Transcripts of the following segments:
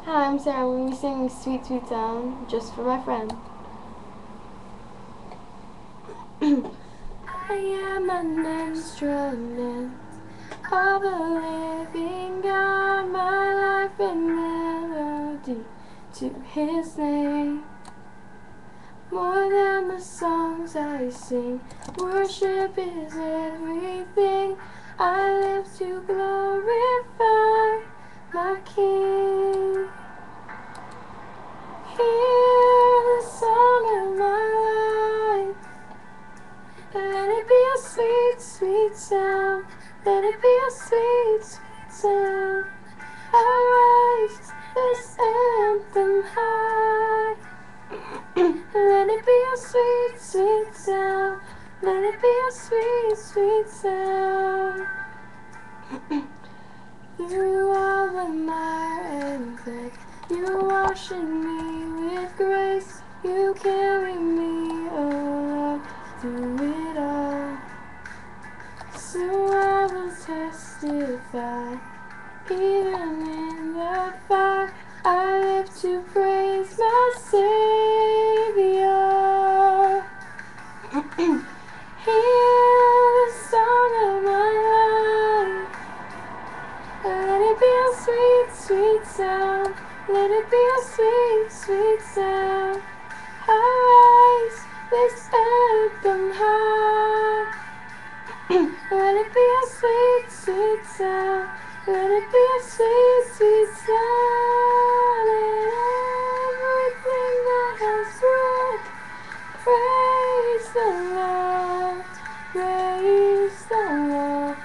Hi, I'm Sarah. We'll be singing Sweet Sweet Sound just for my friend. I am an instrument of a living God, my life and melody to His name. More than the songs I sing, worship is everything. I live to glorify my King. Hear the song of my life. Let it be a sweet, sweet sound. Let it be a sweet, sweet sound. I raise this anthem high. Let it be a sweet, sweet sound. Let it be a sweet, sweet sound. Through all the mire and clay, you're washing me with grace. You carry me, oh Lord, through it all. So I will testify, even in the fire, I live to praise my Savior. Hear the song of my life. Let it be a sweet, sweet sound. Let it be a sweet, sweet sound. I raise this anthem high. Let it be a sweet, sweet sound. Let it be a sweet, sweet sound. And everything that has breath, praise the Lord. Praise the Lord.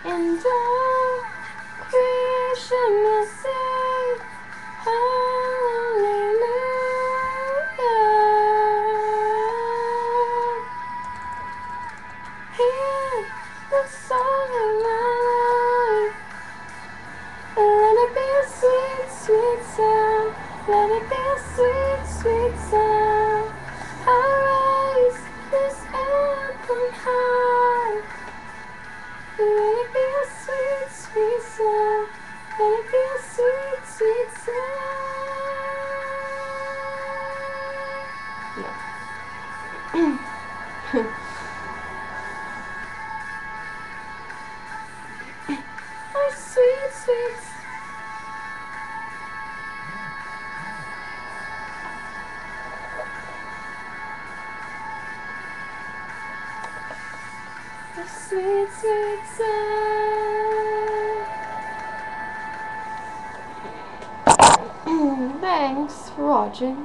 And all creation will sing hallelujah. Hear the song of my life. Let it be a sweet, sweet sound. Let it be a sweet, sweet sound. I raise this anthem high. Let it be a sweet, sweet sound. Let it be a sweet, sweet sound. Oh, sweet, sweet. A sweet, sweet sound. Thanks for watching.